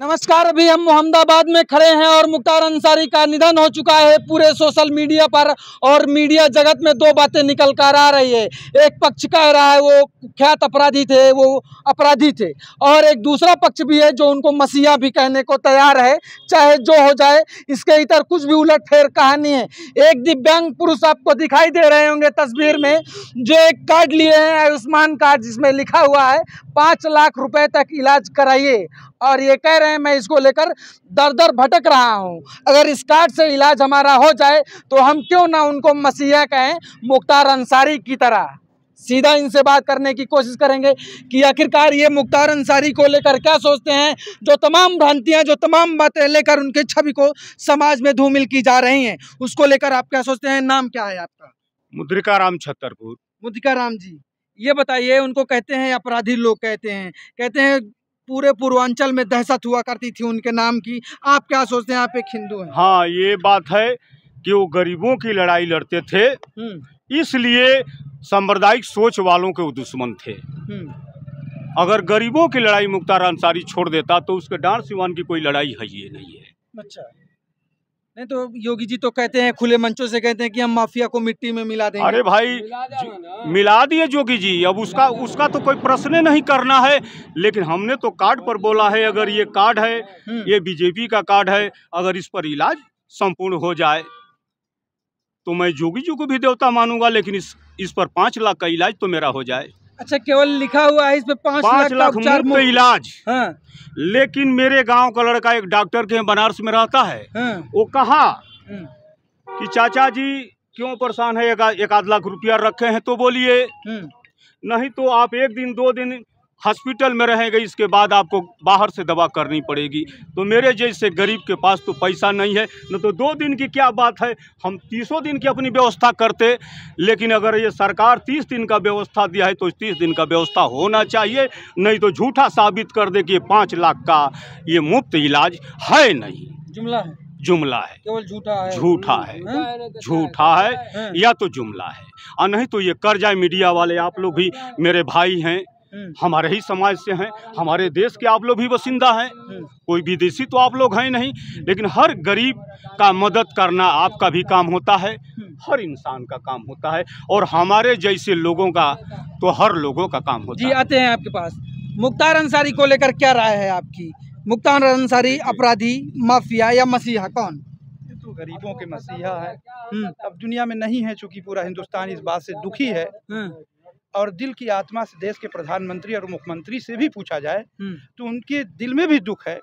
नमस्कार। अभी हम मोहम्मदाबाद में खड़े हैं और मुख्तार अंसारी का निधन हो चुका है। पूरे सोशल मीडिया पर और मीडिया जगत में दो बातें निकल कर आ रही है। एक पक्ष कह रहा है वो कुख्यात अपराधी थे, वो अपराधी थे, और एक दूसरा पक्ष भी है जो उनको मसीहा भी कहने को तैयार है। चाहे जो हो जाए, इसके इधर कुछ भी उलट फेर कहानी है। एक दिव्यांग पुरुष आपको दिखाई दे रहे होंगे तस्वीर में, जो एक कार्ड लिए हैं, आयुष्मान कार्ड, जिसमें लिखा हुआ है 5 लाख रुपए तक इलाज कराइए, और ये कह रहे हैं मैं इसको लेकर दर दर भटक रहा हूं। अगर इस कार्ड से इलाज हमारा हो जाए तो हम क्यों ना उनको मसीहा कहें, मुख्तार अंसारी की तरह। सीधा इनसे बात करने की कोशिश करेंगे कि आखिरकार ये मुख्तार अंसारी को लेकर क्या सोचते हैं। जो तमाम भ्रांतियां, जो तमाम बातें लेकर उनके छवि को समाज में धूमिल की जा रही हैं, उसको लेकर आप क्या सोचते हैं। नाम क्या है आपका? मुद्रिका राम छतरपुर। मुद्रिका राम जी, ये बताइए, उनको कहते हैं अपराधी, लोग कहते हैं पूरे पूर्वांचल में दहशत हुआ करती थी उनके नाम की। आप क्या सोचते हैं? आप एक हिंदू हैं। हाँ, ये बात है कि वो गरीबों की लड़ाई लड़ते थे, इसलिए सांप्रदायिक सोच वालों के वो दुश्मन थे। अगर गरीबों की लड़ाई मुख्तार अंसारी छोड़ देता तो उसके डांड सिवान की कोई लड़ाई है ये नहीं है। अच्छा, नहीं तो योगी जी तो कहते हैं, खुले मंचों से कहते हैं कि हम माफिया को मिट्टी में मिला देंगे। अरे भाई, मिला दिए योगी जी, अब उसका तो कोई प्रश्न नहीं करना है। लेकिन हमने तो कार्ड पर बोला है, अगर ये कार्ड है, ये बीजेपी का कार्ड है, अगर इस पर इलाज संपूर्ण हो जाए तो मैं योगी जी को भी देवता मानूंगा, लेकिन इस पर 5 लाख का इलाज तो मेरा हो जाए। अच्छा, केवल लिखा हुआ है इस पे 5 लाख मुफ्त इलाज। हाँ। लेकिन मेरे गांव का लड़का एक डॉक्टर के बनारस में रहता है। हाँ। वो कहा कि चाचा जी क्यों परेशान है, एक आध लाख रुपया रखे हैं, तो बोलिए नहीं तो आप 1 दिन 2 दिन हॉस्पिटल में रहेंगे, इसके बाद आपको बाहर से दवा करनी पड़ेगी। तो मेरे जैसे गरीब के पास तो पैसा नहीं है, न तो 2 दिन की क्या बात है, हम 30 दिन की अपनी व्यवस्था करते। लेकिन अगर ये सरकार 30 दिन का व्यवस्था दिया है तो 30 दिन का व्यवस्था होना चाहिए, नहीं तो झूठा साबित कर दे कि 5 लाख का ये मुफ्त इलाज है नहीं, जुमला है, केवल झूठा है या तो जुमला है, और नहीं तो ये कर जाए। मीडिया वाले आप लोग भी मेरे भाई हैं, हमारे ही समाज से हैं, हमारे देश के आप लोग भी बसिंदा हैं, कोई विदेशी तो आप लोग हैं नहीं। लेकिन हर गरीब का मदद करना आपका भी काम होता है, हर इंसान का काम होता है, और हमारे जैसे लोगों का तो हर लोगों का काम होता है। जी, आते हैं आपके पास। मुख्तार अंसारी को लेकर क्या राय है आपकी? मुख्तार अंसारी अपराधी, माफिया या मसीहा, कौन? ये तो गरीबों के मसीहा है। अब दुनिया में नहीं है, चूंकि पूरा हिंदुस्तान इस बात से दुखी है, और दिल की आत्मा से देश के प्रधानमंत्री और मुख्यमंत्री से भी पूछा जाए तो उनके दिल में भी दुख है।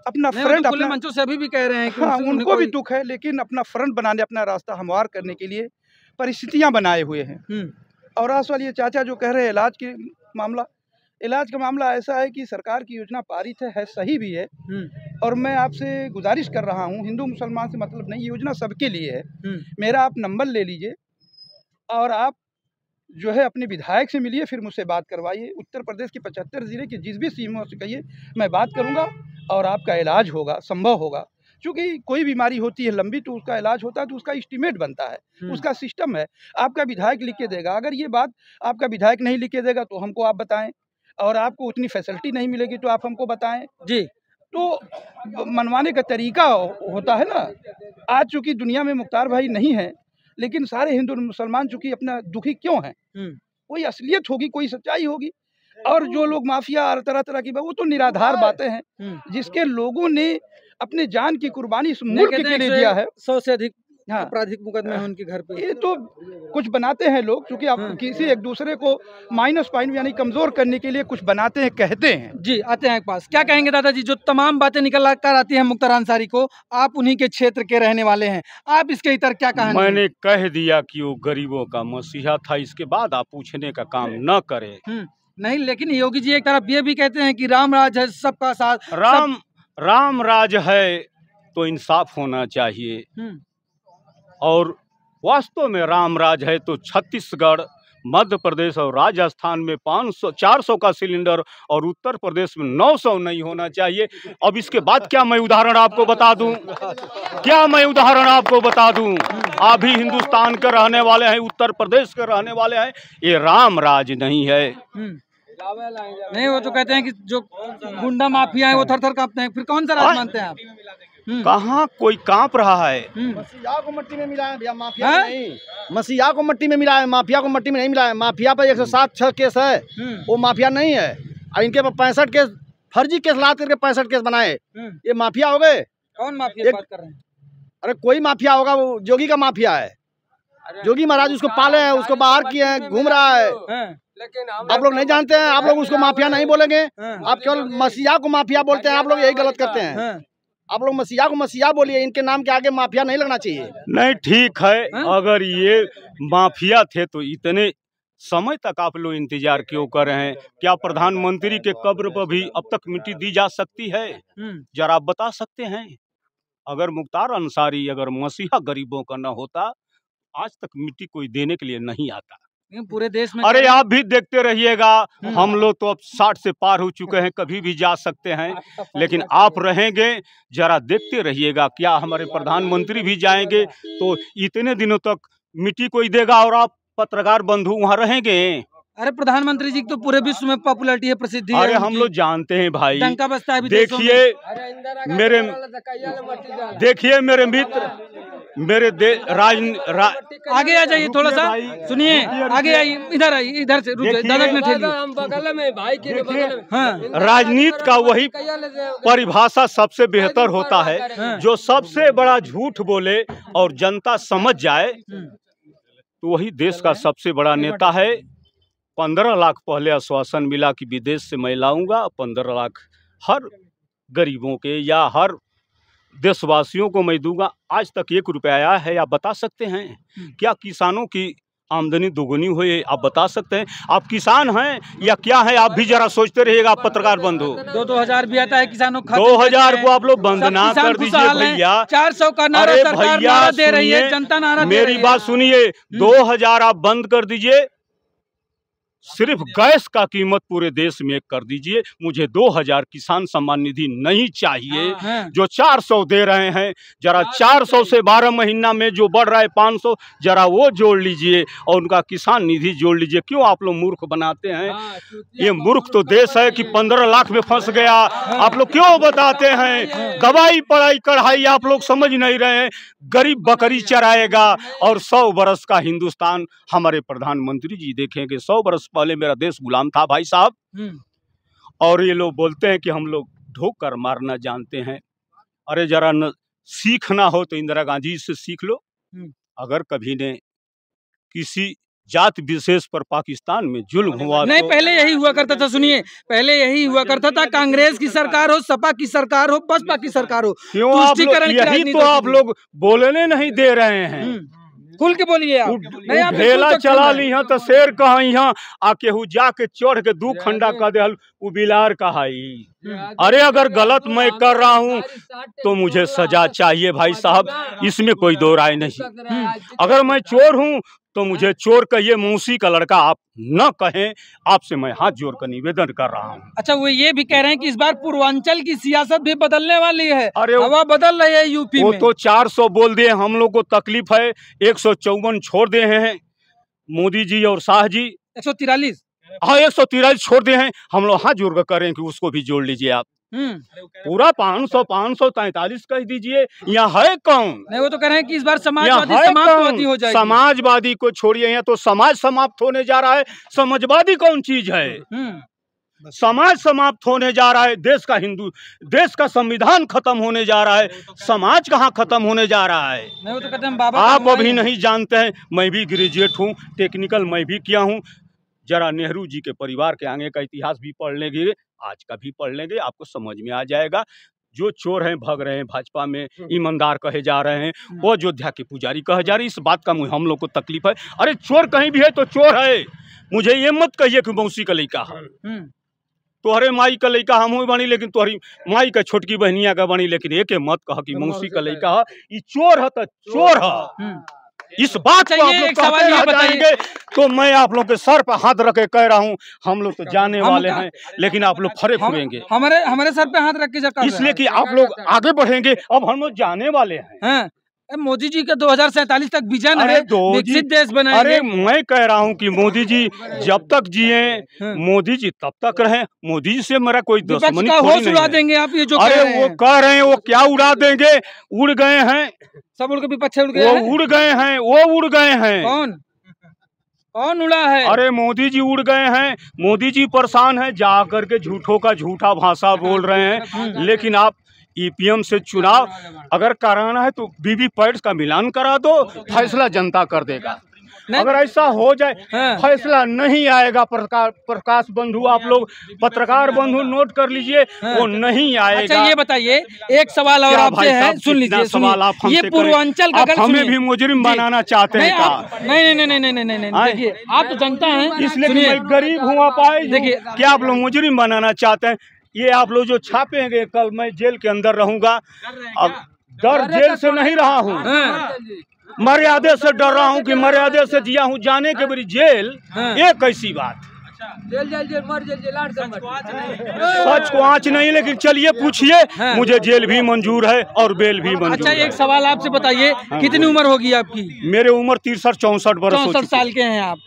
अपना फ्रंट, खुले मंचों से अभी भी कह रहे हैं कि हाँ, उनको भी दुख है, लेकिन अपना फ्रंट बनाने, अपना रास्ता हमवार करने के लिए परिस्थितियां बनाए हुए हैं। और आज वाली ये चाचा जो कह रहे हैं इलाज का मामला ऐसा है कि सरकार की योजना पारित है, सही भी है, और मैं आपसे गुजारिश कर रहा हूँ, हिंदू मुसलमान से मतलब नहीं, योजना सबके लिए है। मेरा आप नंबर ले लीजिए और आप जो है अपने विधायक से मिलिए, फिर मुझसे बात करवाइए। उत्तर प्रदेश के 75 जिले के जिस भी सीमों से कहिए, मैं बात करूंगा और आपका इलाज होगा, संभव होगा। क्योंकि कोई बीमारी होती है लंबी, तो उसका इलाज होता है, तो उसका एस्टीमेट बनता है, उसका सिस्टम है। आपका विधायक लिख के देगा, अगर ये बात आपका विधायक नहीं लिख के देगा तो हमको आप बताएं, और आपको उतनी फैसिलिटी नहीं मिलेगी तो आप हमको बताएं। जी, तो मनवाने का तरीका होता है ना। आज चूँकि दुनिया में मुख्तार भाई नहीं है, लेकिन सारे हिंदू मुसलमान चूंकि अपना दुखी क्यों हैं, कोई असलियत होगी, कोई सच्चाई होगी। और जो लोग माफिया और तरह तरह की, वो तो निराधार बातें हैं, जिसके लोगों ने अपने जान की कुर्बानी इस मुल्क के लिए दिया है। 100 से अधिक आपराधिक मुकदमे हैं उनके घर पे। ये तो कुछ बनाते हैं लोग, क्योंकि आप किसी एक दूसरे को माइनस पॉइंट यानी कमजोर करने के लिए कुछ बनाते हैं, कहते हैं। जी, आते हैं पास। क्या कहेंगे दादाजी, जो तमाम बातें निकल कर आती हैं मुख्तार अंसारी को, आप उन्हीं के क्षेत्र के रहने वाले हैं, आप इसके इतर क्या कहेंगे? मैंने कह दिया कि वो गरीबों का मसीहा था, इसके बाद आप पूछने का काम न करें। नहीं, लेकिन योगी जी एक तरफ ये भी कहते हैं कि राम राज है, सबका साथ। राम राज है तो इंसाफ होना चाहिए, और वास्तव में राम राज है तो छत्तीसगढ़, मध्य प्रदेश और राजस्थान में 400 का सिलेंडर, और उत्तर प्रदेश में 900 नहीं होना चाहिए। अब इसके बाद क्या मैं उदाहरण आपको बता दूं? आप भी हिंदुस्तान के रहने वाले हैं, उत्तर प्रदेश के रहने वाले हैं, ये राम राज नहीं है। नहीं, वो तो कहते हैं कि जो गुंडा माफिया है वो थर थर कांपते हैं। फिर कौन सा राज मानते हैं आप? कहाँ कोई कांप रहा है? मसीहा को मट्टी में मिलाया भैया, माफिया नहीं। मसीहा को मट्टी में मिलाया, माफिया को मट्टी में नहीं मिलाया। माफिया पर 107 केस है, वो माफिया नहीं है। और इनके पर 65 केस, फर्जी केस लाद करके 65 केस बनाए, ये माफिया हो गए। कौन माफिया की बात कर रहे हैं? अरे कोई माफिया होगा, वो जोगी का माफिया है। जोगी महाराज उसको पाले हैं, उसको बाहर किए हैं, घूम रहा है। आप लोग नहीं जानते हैं, आप लोग उसको माफिया नहीं बोलेंगे, आप केवल मसीहा को माफिया बोलते हैं। आप लोग यही गलत करते हैं। आप लोग मसीहा को मसीहा बोलिए, इनके नाम के आगे माफिया नहीं लगना चाहिए। नहीं, ठीक है, अगर ये माफिया थे तो इतने समय तक आप लोग इंतजार क्यों कर रहे हैं? क्या प्रधानमंत्री के कब्र पर भी अब तक मिट्टी दी जा सकती है? जरा आप बता सकते हैं? अगर मुख्तार अंसारी, अगर मसीहा गरीबों का न होता, आज तक मिट्टी कोई देने के लिए नहीं आता। पूरे देश में अरे आप भी देखते रहिएगा, हम लोग तो अब 60 से पार हो चुके हैं, कभी भी जा सकते हैं, लेकिन आप रहेंगे, जरा देखते रहिएगा। क्या हमारे प्रधानमंत्री भी जाएंगे तो इतने दिनों तक मिट्टी कोई देगा और आप पत्रकार बंधु वहाँ रहेंगे? अरे प्रधानमंत्री जी की तो पूरे विश्व में पॉपुलैरिटी है, प्रसिद्धि है। अरे हम लोग जानते हैं भाई, डंका बजता है। देखिए मेरे मित्र, मेरे आगे आ जाइए, थोड़ा सा सुनिए, आगे आइए, इधर आइए, इधर से रुकिए, दादा ने बगल में भाई के बगल में। हाँ, राजनीति का वही परिभाषा सबसे बेहतर होता है, जो सबसे बड़ा झूठ बोले और जनता समझ जाए तो वही देश का सबसे बड़ा नेता है। 15 लाख पहले आश्वासन मिला कि विदेश से मैं लाऊंगा, 15 लाख हर गरीबों के या हर देशवासियों को मैं दूंगा। आज तक 1 रुपया आया है? आप बता सकते हैं? क्या किसानों की आमदनी दोगुनी हुई? आप बता सकते हैं? आप किसान हैं या क्या है? आप भी जरा सोचते रहिएगा पत्रकार बंधु। 2,000 भी आता है किसानों को। 2000 को आप लोग बंद ना कर दीजिए भैया। 400 का नारा सरकार नारा दे रही है, जनता नारा दे रही है। मेरी बात सुनिए, 2000 आप बंद कर दीजिए, सिर्फ गैस का कीमत पूरे देश में कर दीजिए। मुझे 2000 किसान सम्मान निधि नहीं चाहिए, जो 400 दे रहे हैं। जरा 400 से 12 महीना में जो बढ़ रहा है 500, जरा वो जोड़ लीजिए और उनका किसान निधि जोड़ लीजिए। क्यों आप लोग मूर्ख बनाते हैं? ये मूर्ख तो देश है कि 15 लाख में फंस गया। आप लोग क्यों बताते हैं? दवाई पढ़ाई कढ़ाई आप लोग समझ नहीं रहे हैं। गरीब बकरी चराएगा और 100 बरस का हिंदुस्तान हमारे प्रधानमंत्री जी देखेंगे। 100 बरस पहले मेरा देश गुलाम था भाई साहब, और ये लोग बोलते हैं कि हम लोग ढोक कर मारना जानते हैं। अरे जरा न सीखना हो तो इंदिरा गांधी से सीख लो। अगर कभी ने किसी जाति विशेष पर पाकिस्तान में जुल्म हुआ नहीं, पहले यही हुआ करता था। सुनिए, पहले यही हुआ करता था। कांग्रेस की सरकार हो, सपा की सरकार हो, बसपा की सरकार हो, क्यों आप लोग यही तो आप लोग बोलने नहीं दे रहे हैं? खुल के बोलिए आप। नहीं, आप ढेला चला ली है तो शेर कहाँ यहाँ आके हु जाके चढ़ के 2 खंडा कर दे वो बिलार कहाई। अरे अगर गलत मैं कर रहा हूँ तो मुझे सजा चाहिए भाई साहब, इसमें कोई दो राय नहीं। अगर मैं चोर हूँ तो मुझे चोर कहिए, मौसी का लड़का आप न कहें। आपसे मैं हाथ जोड़ कर निवेदन कर रहा हूँ। अच्छा, वो ये भी कह रहे हैं कि इस बार पूर्वांचल की सियासत भी बदलने वाली है। अरे हवा बदल रही है यूपी में। तो 400 बोल दिए, हम लोग को तकलीफ है। 154 छोड़ दे हैं मोदी जी और शाह जी। 143, हाँ 143 छोड़ दे हैं। हम लोग हाथ जोड़ कर करें कि उसको भी जोड़ लीजिए आप। पूरा 543 कह दीजिए। यहाँ है कौन? नहीं, वो तो कह रहे हैं कि इस बार समाजवादी समाप्त हो जाएगी। समाजवादी को छोड़िए, यहाँ तो समाज समाप्त होने जा रहा है। समाजवादी कौन चीज है? समाज समाप्त होने जा रहा है। देश का संविधान खत्म होने जा रहा है। समाज कहाँ खत्म होने जा रहा है? नहीं, वो तो कहते हैं बाबा आप अभी नहीं जानते हैं। मैं भी ग्रेजुएट हूँ, टेक्निकल मैं भी किया हूँ। जरा नेहरू जी के परिवार के आगे का इतिहास भी पढ़ लेंगे, आज का भी पढ़ लेंगे, आपको समझ में आ जाएगा। जो चोर हैं भाग रहे हैं भाजपा में, ईमानदार कहे जा रहे हैं, वो अयोध्या के पुजारी कहे जा रहे हैं। इस बात का हम लोग को तकलीफ है। अरे चोर कहीं भी है तो चोर है। मुझे ये मत कहिए कि मौसी का लड़का है, तोहरे माई का लड़का हम बनी, लेकिन तोहरी माई का छोटकी बहनिया का बनी, लेकिन एक मत कह कि मौसी का लड़का है। ये चोर है तो चोर है। इस बात को आप लोग सवाल ये बताएंगे तो मैं आप लोग के सर पर हाथ रख के कह रहा हूँ, हम लोग तो जाने वाले हैं, लेकिन आप लोग खड़े खुरेंगे। हमारे सर पे हाथ रख के इसलिए कि आप लोग आगे बढ़ेंगे। अब हम लोग जाने वाले हैं। मोदी जी का 2047 तक विजन है, विकसित देश बनाएंगे। अरे मैं कह रहा हूँ कि मोदी जी जब तक जिए, मोदी जी तब तक रहे। मोदी जी से मेरा कोई दुश्मनी का होश उड़ा देंगे आप, ये जो अरे वो कह रहे हैं, वो क्या उड़ा देंगे? उड़ गए हैं सब, उड़ के विपक्ष उड़ गए हैं। उड़ गए हैं, वो उड़ गए हैं। कौन उड़ा है? अरे मोदी जी उड़ गए हैं। मोदी जी परेशान है, जा करके झूठों का झूठा भाषा बोल रहे हैं। लेकिन आप ईपीएम से चुनाव अगर कराना है तो वीवीपैट का मिलान करा दो, फैसला जनता कर देगा। अगर ऐसा हो जाए, फैसला नहीं आएगा। प्रकाश बंधु, आप लोग पत्रकार बंधु नोट कर लीजिए, वो नहीं आएगा। अच्छा ये बताइए, एक सवाल और आपसे है, सुन लीजिए सवाल आप हमसे, ये पूर्वांचल का, हमें भी मुजरिम बनाना चाहते हैं क्या? नहीं, देखिए आप तो जनता हैं, इसलिए मैं गरीब हूँ। आप आए, देखिए क्या आप लोग मुजरिम बनाना चाहते हैं? ये आप लोग जो छापेंगे, कल मैं जेल के अंदर रहूंगा। अब डर जेल से नहीं रहा हूँ, मर्यादे से डर रहा हूँ कि मर्यादे से जिया हूँ। जाने के बड़ी जेल, ये कैसी बात? सच को आँच नहीं, लेकिन चलिए पूछिए, मुझे जेल भी मंजूर है और बेल भी मंजूर है। अच्छा एक सवाल आपसे बताइए, कितनी उम्र होगी आपकी? मेरे उम्र 63-64 वर्ष। 64 साल के हैं आप।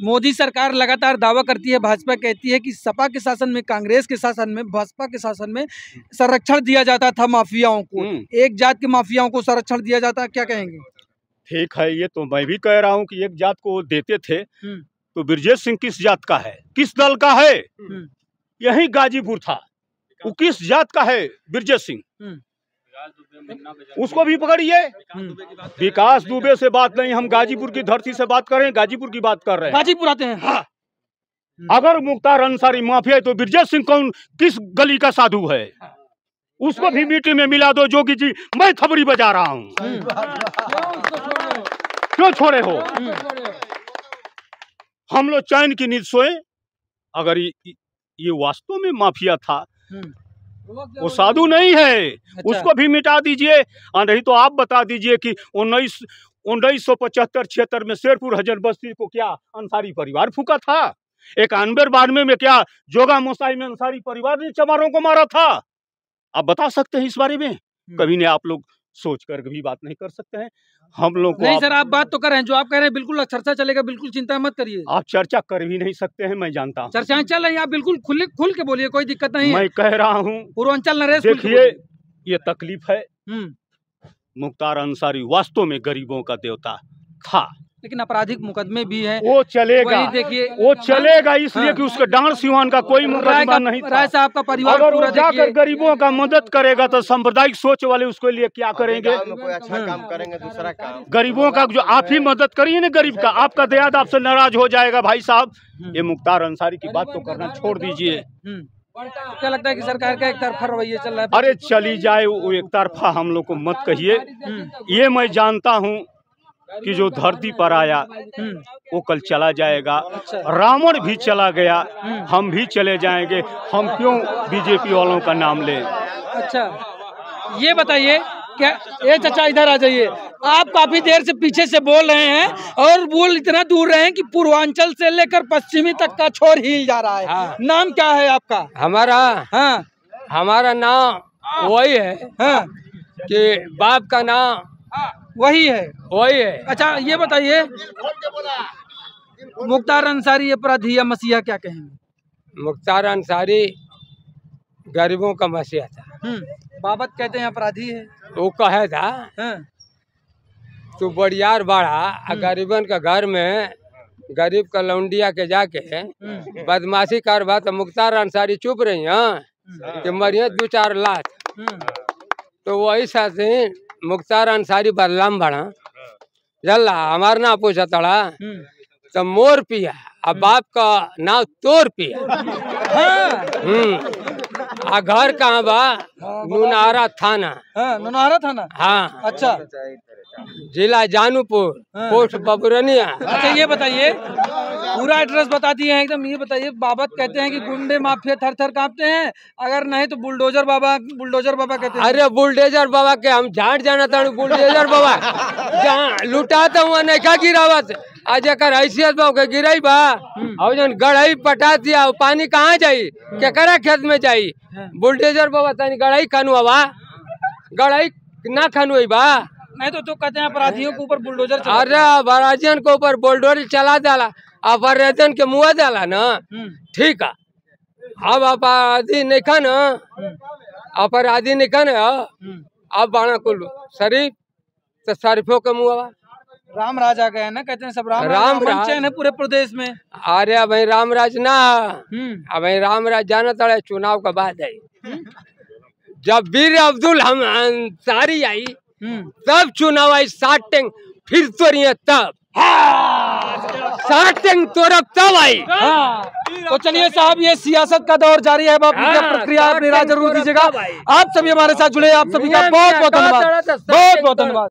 मोदी सरकार लगातार दावा करती है, भाजपा कहती है कि सपा के शासन में, कांग्रेस के शासन में, भाजपा के शासन में संरक्षण दिया जाता था माफियाओं को, एक जात के माफियाओं को संरक्षण दिया जाता है, क्या कहेंगे? ठीक है, ये तो मैं भी कह रहा हूँ कि एक जात को देते थे। तो ब्रजेश सिंह किस जात का है, किस दल का है? यही गाजीपुर था। वो किस जात का है ब्रजेश सिंह? उसको भी पकड़िए। विकास दुबे से बात नहीं, हम गाजीपुर की धरती से बात कर रहे हैं, गाजीपुर की बात कर रहे हैं। गाजीपुर आते हैं। हाँ। अगर मुख्तार अंसारी माफिया है तो ब्रजेश सिंह कौन, किस गली का साधु है? उसको भी मिट्टी में मिला दो। जोगी जी, मैं खबरी बजा रहा हूँ, क्यों छोड़े हो? हम लोग चैन की नींद सोए। अगर ये वास्तव में माफिया था, वो साधु नहीं है। अच्छा। उसको भी मिटा दीजिए, नहीं तो आप बता दीजिए कि 1975-76 में शेरपुर हजर बस्ती को क्या अंसारी परिवार फूका था? 91-92 में क्या जोगा मोसाई में अंसारी परिवार ने चमारों को मारा था? आप बता सकते हैं इस बारे में? कभी ने आप लोग सोच कर कभी बात नहीं कर सकते हैं? हम लोग नहीं सर, आप बात तो कर रहे हैं, जो आप कह रहे हैं बिल्कुल चर्चा चलेगा, बिल्कुल चिंता मत करिए। आप चर्चा कर भी नहीं सकते हैं, मैं जानता हूँ। चर्चाएं चल रही हैं, आप बिल्कुल खुल के बोलिए, कोई दिक्कत नहीं है। मैं कह रहा हूँ पूर्वांचल नरेश, देखिए ये तकलीफ है। मुख्तार अंसारी वास्तव में गरीबों का देवता था, लेकिन आपराधिक मुकदमे भी हैं। वो चलेगा, देखिए वो चलेगा, इसलिए कि उसके डांड सिवान का कोई मुकदमा नहीं था। राय साहब का परिवार अगर वो जाकर गरीबों का मदद करेगा तो सांप्रदायिक सोच वाले उसके लिए क्या करेंगे? कोई अच्छा काम करेंगे, दूसरा काम। गरीबों का जो आप ही मदद करिए ना, गरीब का, आपका दयाद आपसे नाराज हो जाएगा। भाई साहब, ये मुख्तार अंसारी की बात तो करना छोड़ दीजिए। क्या लगता है कि सरकार का एक तरफा रवैया चल रहा है? अरे चली जाए वो एक तरफा, हम लोग को मत कहिए। ये मैं जानता हूँ कि जो धरती पर आया वो कल चला जाएगा। रावण भी चला गया, हम भी चले जाएंगे। हम क्यों बीजेपी वालों का नाम लें? अच्छा ये बताइए, क्या ये चाचा इधर आ जाइए, आप काफी देर से पीछे से बोल रहे हैं और बोल इतना दूर रहे हैं कि पूर्वांचल से लेकर पश्चिमी तक का छोर हिल जा रहा है। हाँ। नाम क्या है आपका? हमारा? हाँ, हमारा नाम वही है। हाँ, कि बाप का नाम वही है। अच्छा ये बताइए, मुख्तार अंसारी अपराधी या मसीहा, क्या कहेंगे? मुख्तार अंसारी गरीबों का मसीहा था। बाबत कहते हैं अपराधी है। वो कहे था तू बड़ियार बाड़ा, गरीबन का घर में गरीब का लौंडिया के जाके बदमाशी कर बा, तो मुख्तार अंसारी चुप रही कि मरिए 2-4 लाख। तो वही साथी मुख्तार अंसारी बदलाम बड़ा जल्ला, हमार ना पूछा तड़ा तो मोर पिया, अब बाप का नाव तोर पिया। आ घर कहाँ बा? नुनारा थाना। नुनारा थाना? हाँ। अच्छा, जिला जानूपुर, पोस्ट बबुरनिया। अच्छा ये बताइए, पूरा एड्रेस बता दिए हैं एकदम। ये बताइए, बाबत कहते हैं कि गुंडे माफिया थर थर कांपते हैं, अगर नहीं तो बुलडोजर बाबा कहते हैं। अरे बुलडोजर बाबा के हम झाट जाना था। बुलडोजर बाबा जहाँ लुटाता हुआ नहीं का गिरावत, आज एक हैसियत बा के गिराई बा, और जन गढ़ाई पटा दिया, पानी कहाँ जाई, केकरा खेत में जाई? बुलडोजर बाबा तनी गढ़ाई खनुआ बा, गढ़ाई ना खनुई बा। नहीं तो कहते हैं अपराधियों के ऊपर बुलडोजर चला। अरे अपराधियों के ऊपर बुलडोजर चला डाला, अपराधियों के मुँह डाला ना, ठीक है। अब अपराधी नहीं खा ना, अपराधी नहीं खा ना, अब बाणा कुल शरीफ तो शरीफों के मुँह राम राज आ गए ना, कहते हैं सब राम चैन है पूरे प्रदेश में। अरे भाई रामराज ना, अब रामराज जाना था चुनाव का बाद है। जब वीर अब्दुल हम अंसारी आई तब चुनाव आई, स्टार्टिंग फिर तो रही है तब स्टार्टिंग तो तब आई। तो चलिए साहब, ये सियासत का दौर जारी है। आप प्रक्रिया अपनी राय जरूर दीजिएगा। आप सभी हमारे साथ जुड़े, आप सभी का बहुत बहुत धन्यवाद, बहुत बहुत धन्यवाद।